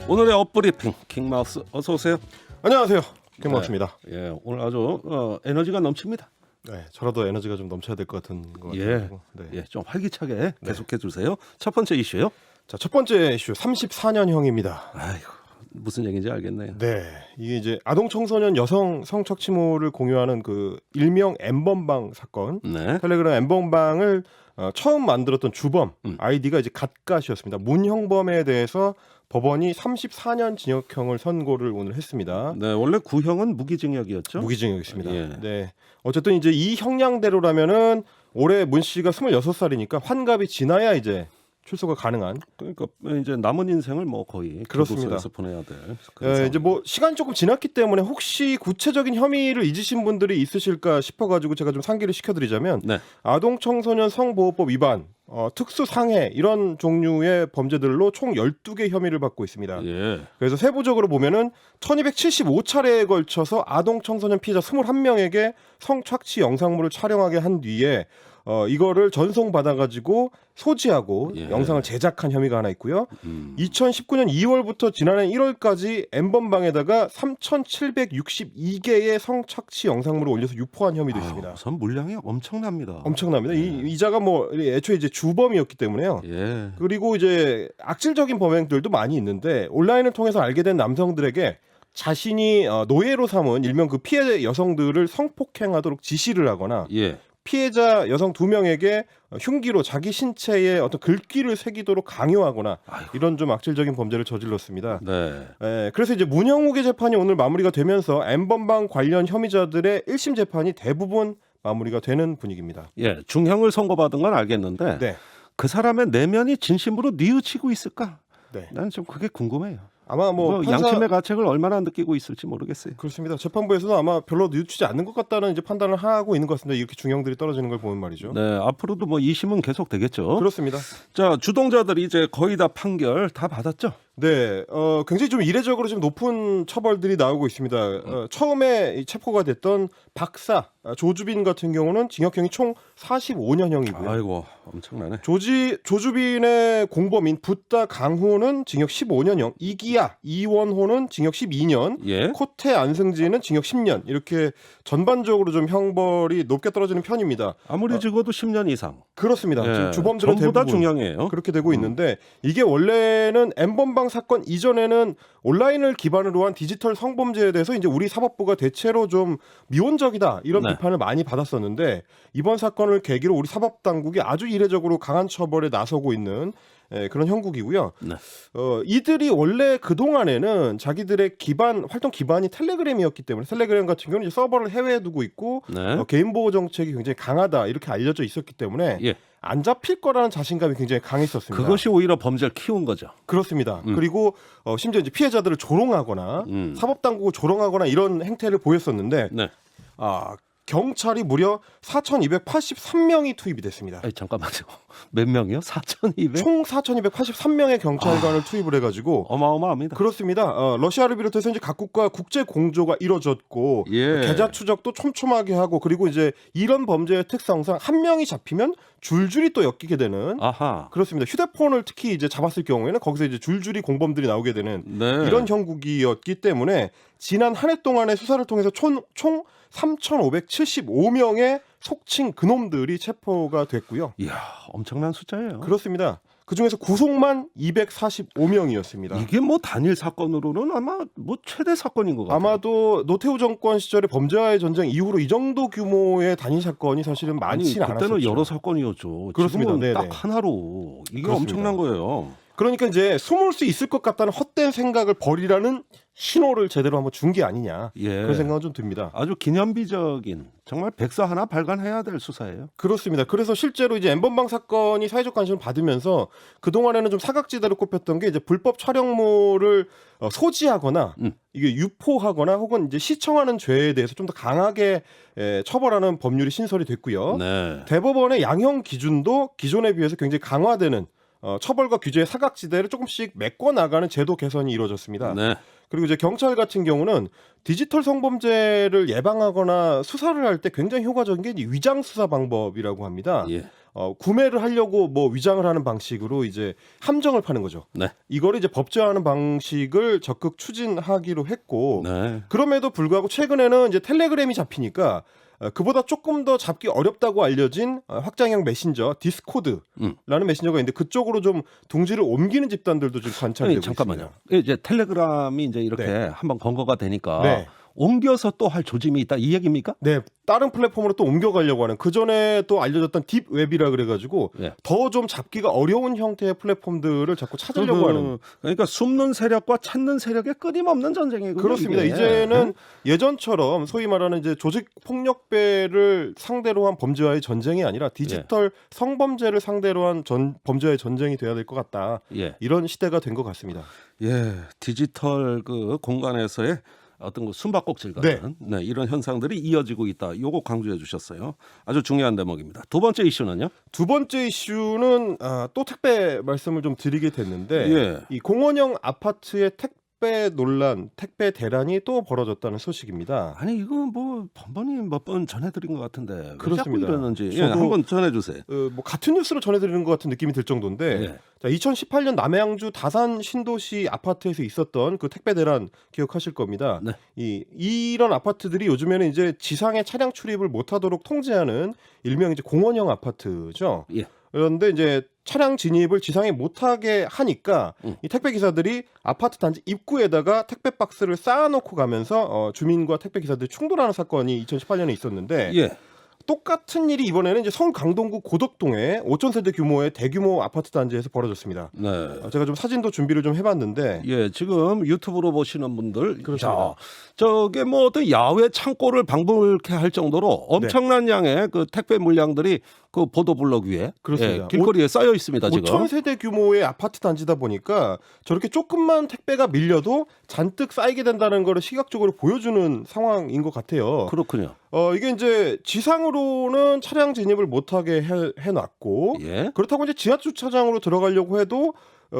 오늘의 업브리핑 킹마우스 어서 오세요. 안녕하세요, 킹마우스입니다. 예, 오늘 아주 에너지가 넘칩니다. 네, 저라도 에너지가 좀 넘쳐야 될 것 같은 것 예, 같아요. 네. 예, 좀 활기차게 계속해 주세요. 첫 번째 이슈요. 자, 첫 번째 이슈 34년형입니다. 아이고, 무슨 얘기인지 알겠네요. 네, 이게 이제 아동 청소년 여성 성착취물을 공유하는 그 일명 N번방 사건. 네, 텔레그램 N번방을 처음 만들었던 주범 아이디가 이제 갓갓이었습니다. 문형범에 대해서 법원이 34년 징역형을 선고를 오늘 했습니다. 네, 원래 구형은 무기징역이었죠. 무기징역이었습니다. 예. 네. 어쨌든 이제 이 형량대로라면은 올해 문 씨가 26살이니까 환갑이 지나야 이제 출소가 가능한. 그러니까 이제 남은 인생을 뭐 거의 그렇습니다. 교도소에서 보내야 될. 그런 이제 뭐 시간이 조금 지났기 때문에 혹시 구체적인 혐의를 잊으신 분들이 있으실까 싶어가지고 제가 좀 상기를 시켜드리자면 네. 아동 청소년 성보호법 위반, 특수 상해 이런 종류의 범죄들로 총 12개 혐의를 받고 있습니다. 예. 그래서 세부적으로 보면은 1275차례에 걸쳐서 아동 청소년 피해자 21명에게 성착취 영상물을 촬영하게 한 뒤에 이거를 전송받아가지고 소지하고 예. 영상을 제작한 혐의가 하나 있고요. 2019년 2월부터 지난해 1월까지 N번방에다가 3,762개의 성착취 영상물을 올려서 유포한 혐의도 있습니다. 우선 물량이 엄청납니다. 엄청납니다. 이자가 뭐 애초에 이제 주범이었기 때문에요. 예. 그리고 이제 악질적인 범행들도 많이 있는데 온라인을 통해서 알게 된 남성들에게 자신이 노예로 삼은 일명 그 피해 여성들을 성폭행하도록 지시를 하거나 예. 피해자 여성 2명에게 흉기로 자기 신체에 어떤 글귀를 새기도록 강요하거나 아이고. 이런 좀 악질적인 범죄를 저질렀습니다. 네. 그래서 이제 문형욱의 재판이 오늘 마무리가 되면서 N번방 관련 혐의자들의 1심 재판이 대부분 마무리가 되는 분위기입니다. 예, 중형을 선고받은 건 알겠는데 네. 그 사람의 내면이 진심으로 뉘우치고 있을까? 네. 난 좀 그게 궁금해요. 아마 뭐 판사... 양심의 가책을 얼마나 느끼고 있을지 모르겠어요. 그렇습니다. 재판부에서도 아마 별로 뉘우치지 않는 것 같다는 이제 판단을 하고 있는 것 같습니다. 이렇게 중형들이 떨어지는 걸 보면 말이죠. 네, 앞으로도 뭐 2심은 계속 되겠죠. 그렇습니다. 자, 주동자들이 이제 거의 다 판결 다 받았죠. 네, 굉장히 좀 이례적으로 좀 높은 처벌들이 나오고 있습니다. 처음에 체포가 됐던 박사 조주빈 같은 경우는 징역형이 총 45년형이고요. 아이고, 엄청나네. 조주빈의 공범인 붓다 강호는 징역 15년형, 이기야 이원호는 징역 12년, 예. 코태 안승진은 징역 10년 이렇게 전반적으로 좀 형벌이 높게 떨어지는 편입니다. 아무리 적어도 10년 이상. 그렇습니다. 예. 지금 주범들은 전부 다 대부분 중형이에요. 그렇게 되고 있는데 이게 원래는 N번방 사건 이전에는 온라인을 기반으로 한 디지털 성범죄에 대해서 이제 우리 사법부가 대체로 좀 미온적이다 이런 네. 비판을 많이 받았었는데 이번 사건을 계기로 우리 사법 당국이 아주 이례적으로 강한 처벌에 나서고 있는 그런 형국이고요. 네. 이들이 원래 그 동안에는 자기들의 활동 기반이 텔레그램이었기 때문에 텔레그램 같은 경우는 이제 서버를 해외에 두고 있고 네. 개인 보호 정책이 굉장히 강하다 이렇게 알려져 있었기 때문에 예. 안 잡힐 거라는 자신감이 굉장히 강했었습니다. 그것이 오히려 범죄를 키운 거죠. 그렇습니다. 그리고 심지어 이제 피해자들을 조롱하거나 사법 당국을 조롱하거나 이런 행태를 보였었는데 네. 경찰이 무려 4,283명이 투입이 됐습니다. 아니, 잠깐만요. 몇 명이요? 4,200? 총 4,283명의 경찰관을 투입을 해가지고 어마어마합니다. 그렇습니다. 러시아를 비롯해서 이제 각국과 국제 공조가 이루어졌고 예. 계좌 추적도 촘촘하게 하고 그리고 이제 이런 범죄의 특성상 한 명이 잡히면 줄줄이 또 엮이게 되는 아하. 그렇습니다. 휴대폰을 특히 이제 잡았을 경우에는 거기서 이제 줄줄이 공범들이 나오게 되는 네. 이런 형국이었기 때문에 지난 한 해 동안의 수사를 통해서 총 3,575명의 속칭 그놈들이 체포가 됐고요. 이야, 엄청난 숫자예요. 그렇습니다. 그중에서 구속만 245명이었습니다. 이게 뭐 단일 사건으로는 아마 뭐 최대 사건인 것 같아요. 아마도 노태우 정권 시절의 범죄와의 전쟁 이후로 이 정도 규모의 단일 사건이 사실은 많지는 않았었죠. 그때는 여러 사건이었죠. 그렇습니다. 지금은 네네. 딱 하나로 이게 그렇습니다. 엄청난 거예요. 그러니까 이제 숨을 수 있을 것 같다는 헛된 생각을 버리라는 신호를 제대로 한번 준 게 아니냐 예. 그런 생각은 좀 듭니다. 아주 기념비적인 정말 백서 하나 발간해야 될 수사예요. 그렇습니다. 그래서 실제로 이제 N번방 사건이 사회적 관심을 받으면서 그 동안에는 좀 사각지대로 꼽혔던 게 이제 불법 촬영물을 소지하거나 이게 유포하거나 혹은 이제 시청하는 죄에 대해서 좀 더 강하게 처벌하는 법률이 신설이 됐고요. 네. 대법원의 양형 기준도 기존에 비해서 굉장히 강화되는 처벌과 규제의 사각지대를 조금씩 메꿔 나가는 제도 개선이 이루어졌습니다. 네. 그리고 이제 경찰 같은 경우는 디지털 성범죄를 예방하거나 수사를 할 때 굉장히 효과적인 게 위장 수사 방법이라고 합니다. 예. 구매를 하려고 뭐 위장을 하는 방식으로 이제 함정을 파는 거죠. 네. 이거를 이제 법제화하는 방식을 적극 추진하기로 했고 네. 그럼에도 불구하고 최근에는 이제 텔레그램이 잡히니까 그보다 조금 더 잡기 어렵다고 알려진 확장형 메신저 디스코드라는 메신저가 있는데 그쪽으로 좀 둥지를 옮기는 집단들도 좀 관찰되고 잠깐만요. 있습니다. 이제 텔레그램이 이제 이렇게 네. 한번 건거가 되니까 네. 옮겨서 또 할 조짐이 있다 이 얘기입니까? 네, 다른 플랫폼으로 또 옮겨가려고 하는 그 전에 또 알려졌던 딥웹이라 그래가지고 예. 더 좀 잡기가 어려운 형태의 플랫폼들을 자꾸 찾으려고 하는. 그러니까 숨는 세력과 찾는 세력의 끊임없는 전쟁이군요. 그렇습니다. 이게. 이제는 예전처럼 소위 말하는 이제 조직 폭력배를 상대로 한 범죄와의 전쟁이 아니라 디지털 성범죄를 상대로 한 범죄와의 전쟁이 돼야 될 것 같다. 예. 이런 시대가 된 것 같습니다. 예, 디지털 그 공간에서의 어떤 그 숨바꼭질 같은 네, 이런 현상들이 이어지고 있다. 요거 강조해 주셨어요. 아주 중요한 대목입니다. 두 번째 이슈는요? 두 번째 이슈는 또 택배 말씀을 좀 드리게 됐는데 예. 이 공원형 아파트의 택배 논란, 택배 대란이 또 벌어졌다는 소식입니다. 아니 이거 뭐 번번이 몇 번 전해드린 것 같은데 왜 자꾸 그렇습니다. 이러는지 예, 저도 한번 전해주세요. 뭐 같은 뉴스로 전해드리는 것 같은 느낌이 들 정도인데 예. 자, 2018년 남해양주 다산 신도시 아파트에서 있었던 그 택배 대란 기억하실 겁니다. 네. 이런 아파트들이 요즘에는 이제 지상에 차량 출입을 못하도록 통제하는 일명 이제 공원형 아파트죠. 예. 그런데 이제 차량 진입을 지상에 못하게 하니까 이 택배 기사들이 아파트 단지 입구에다가 택배 박스를 쌓아놓고 가면서 주민과 택배 기사들이 충돌하는 사건이 2018년에 있었는데 예. 똑같은 일이 이번에는 이제 서울 강동구 고덕동에 5,000세대 규모의 대규모 아파트 단지에서 벌어졌습니다. 네. 제가 좀 사진도 준비를 좀 해봤는데 예, 지금 유튜브로 보시는 분들, 그렇습니다. 야, 저게 뭐 어떤 야외 창고를 방불케 할 정도로 엄청난 양의 그 택배 물량들이 그 보도블록 위에 그렇습니다. 예, 길거리에 쌓여 있습니다. 지금. 5,000세대 규모의 아파트 단지다 보니까 저렇게 조금만 택배가 밀려도 잔뜩 쌓이게 된다는 거를 시각적으로 보여주는 상황인 것 같아요. 그렇군요. 이게 이제 지상으로는 차량 진입을 못하게 해놨고 예. 그렇다고 이제 지하 주차장으로 들어가려고 해도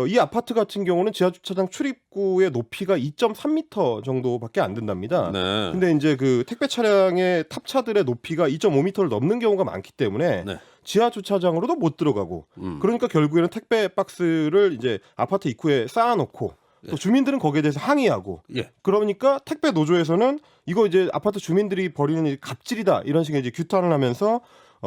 이 아파트 같은 경우는 지하 주차장 출입구의 높이가 2.3m 정도밖에 안 된답니다. 네. 근데 이제 그 택배 차량의 탑차들의 높이가 2.5m를 넘는 경우가 많기 때문에 네. 지하 주차장으로도 못 들어가고 그러니까 결국에는 택배 박스를 이제 아파트 입구에 쌓아놓고 또 주민들은 거기에 대해서 항의하고 예. 그러니까 택배 노조에서는 이거 이제 아파트 주민들이 벌이는 갑질이다 이런 식의 이제 규탄을 하면서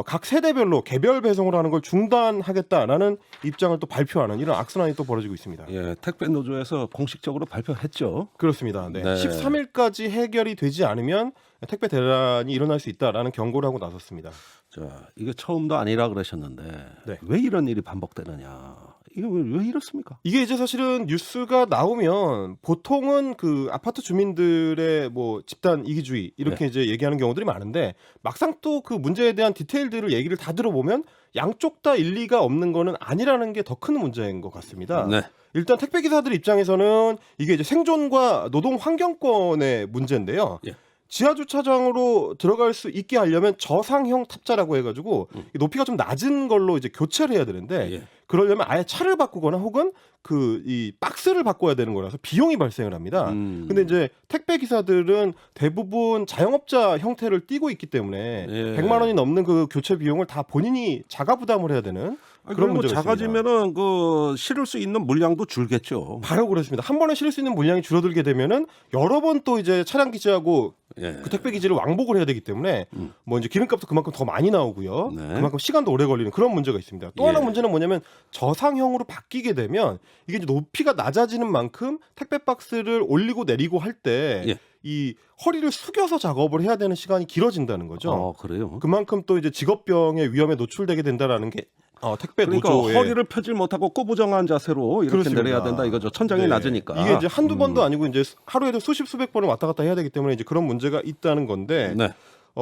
각 세대별로 개별 배송을 하는 걸 중단하겠다라는 입장을 또 발표하는 이런 악순환이 또 벌어지고 있습니다. 예, 택배 노조에서 공식적으로 발표했죠. 그렇습니다. 네. 네. 13일까지 해결이 되지 않으면 택배 대란이 일어날 수 있다라는 경고를 하고 나섰습니다. 자, 이게 처음도 아니라 그러셨는데 네. 왜 이런 일이 반복되느냐? 이게 왜 이렇습니까? 이게 이제 사실은 뉴스가 나오면 보통은 그 아파트 주민들의 뭐 집단 이기주의 이렇게 이제 얘기하는 경우들이 많은데 막상 또 그 문제에 대한 디테일들을 얘기를 다 들어보면 양쪽 다 일리가 없는 거는 아니라는 게 더 큰 문제인 것 같습니다. 네. 일단 택배 기사들 입장에서는 이게 이제 생존과 노동 환경권의 문제인데요. 예. 지하 주차장으로 들어갈 수 있게 하려면 저상형 탑자라고 해가지고 높이가 좀 낮은 걸로 이제 교체를 해야 되는데 예. 그러려면 아예 차를 바꾸거나 혹은 그 이 박스를 바꿔야 되는 거라서 비용이 발생을 합니다. 근데 이제 택배 기사들은 대부분 자영업자 형태를 띠고 있기 때문에 예. 100만 원이 넘는 그 교체 비용을 다 본인이 자가 부담을 해야 되는 그런 문제가 있습니다. 작아지면은 그 실을 수 있는 물량도 줄겠죠. 바로 그렇습니다. 한 번에 실을 수 있는 물량이 줄어들게 되면은 여러 번 또 이제 차량 기지하고 예. 그 택배 기지를 왕복을 해야 되기 때문에 뭐 이제 기름값도 그만큼 더 많이 나오고요. 네. 그만큼 시간도 오래 걸리는 그런 문제가 있습니다. 또 하나 문제는 뭐냐면 저상형으로 바뀌게 되면 이게 이제 높이가 낮아지는 만큼 택배 박스를 올리고 내리고 할 때 이 허리를 숙여서 작업을 해야 되는 시간이 길어진다는 거죠. 그래요? 그만큼 또 이제 직업병의 위험에 노출되게 된다라는 게 택배 그러니까 노조의 허리를 펴질 못하고 꾸부정한 자세로 이렇게 그렇습니다. 내려야 된다 이거죠. 천장이 네. 낮으니까. 이게 이제 한두 번도 아니고 이제 하루에도 수백 번을 왔다 갔다 해야 되기 때문에 이제 그런 문제가 있다는 건데 네.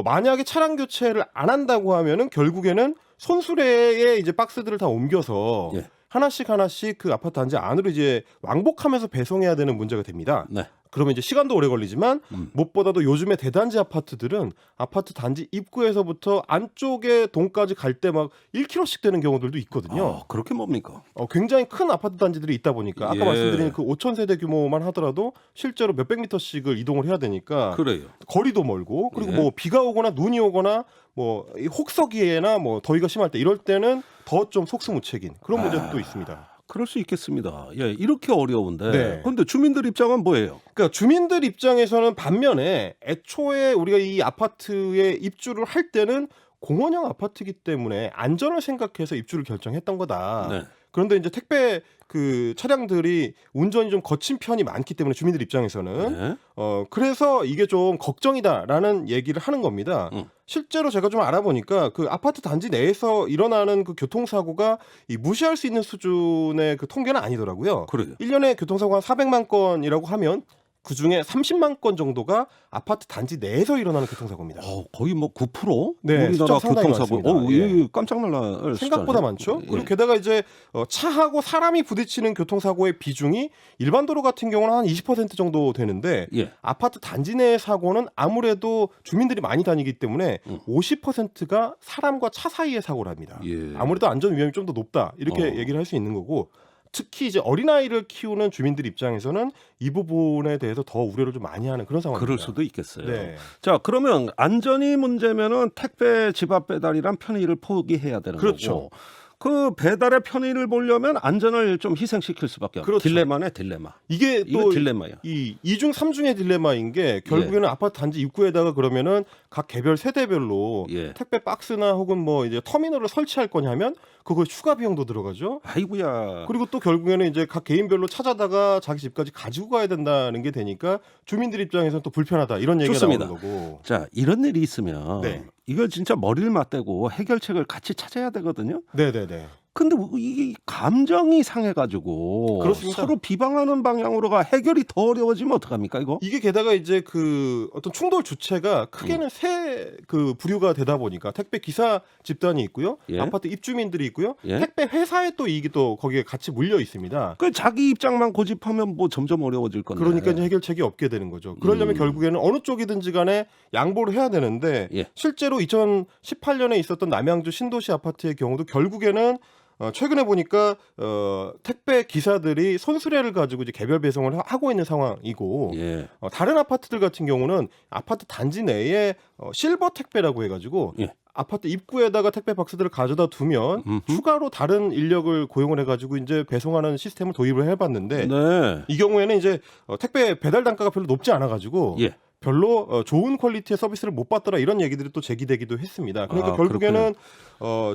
만약에 차량 교체를 안 한다고 하면은 결국에는 손수레에 이제 박스들을 다 옮겨서 하나씩 그 아파트 단지 안으로 이제 왕복하면서 배송해야 되는 문제가 됩니다. 네. 그러면 이제 시간도 오래 걸리지만 무엇보다도 요즘에 대단지 아파트들은 아파트 단지 입구에서부터 안쪽에 동까지 갈 때 막 1km씩 되는 경우들도 있거든요. 그렇게 뭡니까? 굉장히 큰 아파트 단지들이 있다 보니까 아까 예. 말씀드린 그 5천 세대 규모만 하더라도 실제로 몇백 미터씩을 이동을 해야 되니까 그래요. 거리도 멀고 그리고 예. 뭐 비가 오거나 눈이 오거나 뭐 이 혹서기에나 뭐 더위가 심할 때 이럴 때는 더 좀 속수무책인 그런 문제도 있습니다. 그럴 수 있겠습니다. 예, 이렇게 어려운데. 네. 그런데 주민들 입장은 뭐예요? 그러니까 주민들 입장에서는 반면에 애초에 우리가 이 아파트에 입주를 할 때는 공원형 아파트이기 때문에 안전을 생각해서 입주를 결정했던 거다. 네. 그런데 이제 택배 그 차량들이 운전이 좀 거친 편이 많기 때문에 주민들 입장에서는 네. 그래서 이게 좀 걱정이다라는 얘기를 하는 겁니다. 실제로 제가 좀 알아보니까 그 아파트 단지 내에서 일어나는 그 교통사고가 이 무시할 수 있는 수준의 그 통계는 아니더라고요. 그래요. 1년에 교통사고가 400만 건이라고 하면 그중에 30만 건 정도가 아파트 단지 내에서 일어나는 교통사고입니다. 거의 뭐 9%? 네, 숫자가 우리나라 상당히 교통사고. 많습니다. 예. 예. 깜짝 놀랄 생각보다 숫자네요. 많죠. 예. 그리고 게다가 이제 차하고 사람이 부딪히는 교통사고의 비중이 일반 도로 같은 경우는 한 20% 정도 되는데 예. 아파트 단지 내의 사고는 아무래도 주민들이 많이 다니기 때문에 50%가 사람과 차 사이의 사고랍니다. 예. 아무래도 안전 위험이 좀 더 높다 이렇게 얘기를 할 수 있는 거고 특히 이제 어린아이를 키우는 주민들 입장에서는 이 부분에 대해서 더 우려를 좀 많이 하는 그런 상황입니다. 그럴 수도 있겠어요. 네. 자, 그러면 안전이 문제면은 택배 집 앞 배달이란 편의를 포기해야 되는 그렇죠. 거고. 그 배달의 편의를 보려면 안전을 좀 희생시킬 수밖에 없어요. 그렇죠. 딜레마네, 딜레마. 이게 이거 또 딜레마야. 이 2중 3중의 딜레마인 게 결국에는 아파트 단지 입구에다가 그러면은 각 개별 세대별로 예. 택배 박스나 혹은 뭐 이제 터미널을 설치할 거냐면 그거 추가 비용도 들어가죠. 아이고야. 그리고 또 결국에는 이제 각 개인별로 찾아다가 자기 집까지 가지고 가야 된다는 게 되니까 주민들 입장에서는 또 불편하다 이런 얘기가 좋습니다. 나오는 거고. 자, 이런 일이 있으면 네. 이걸 진짜 머리를 맞대고 해결책을 같이 찾아야 되거든요. 네네네. 근데 이게 감정이 상해가지고 그렇습니다. 서로 비방하는 방향으로가 해결이 더 어려워지면 어떡합니까 이거? 이게 게다가 이제 그 어떤 충돌 주체가 크게는 세 그 부류가 되다 보니까 택배 기사 집단이 있고요, 예. 아파트 입주민들이 있고요, 예. 택배 회사의 또 이익이 또 거기에 같이 물려 있습니다. 그 자기 입장만 고집하면 뭐 점점 어려워질 건데. 그러니까 이제 해결책이 없게 되는 거죠. 그러려면 결국에는 어느 쪽이든지 간에 양보를 해야 되는데 예. 실제로 2018년에 있었던 남양주 신도시 아파트의 경우도 결국에는 최근에 보니까 택배 기사들이 손수레를 가지고 이제 개별 배송을 하고 있는 상황이고 예. 다른 아파트들 같은 경우는 아파트 단지 내에 실버 택배라고 해가지고 예. 아파트 입구에다가 택배 박스들을 가져다 두면 추가로 다른 인력을 고용을 해가지고 이제 배송하는 시스템을 도입을 해봤는데 네. 이 경우에는 이제 택배 배달 단가가 별로 높지 않아가지고 예. 별로 좋은 퀄리티의 서비스를 못 받더라 이런 얘기들이 또 제기되기도 했습니다. 그러니까 아, 결국에는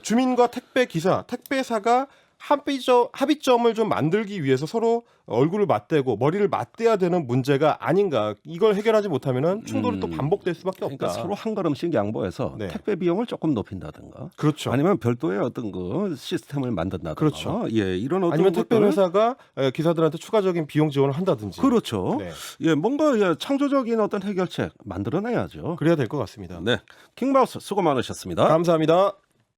주민과 택배 기사, 택배사가 합의점을 좀 만들기 위해서 서로 얼굴을 맞대고 머리를 맞대야 되는 문제가 아닌가. 이걸 해결하지 못하면은 충돌이 또 반복될 수밖에 없다. 그러니까 서로 한 걸음씩 양보해서 네. 택배 비용을 조금 높인다든가. 그렇죠. 아니면 별도의 어떤 그 시스템을 만든다든가. 그렇죠. 예, 이런 어떤 아니면 택배 것들을- 회사가 기사들한테 추가적인 비용 지원을 한다든지. 그렇죠. 네. 예, 뭔가 창조적인 어떤 해결책 만들어내야죠. 그래야 될 것 같습니다. 네, 킹마우스 수고 많으셨습니다. 감사합니다.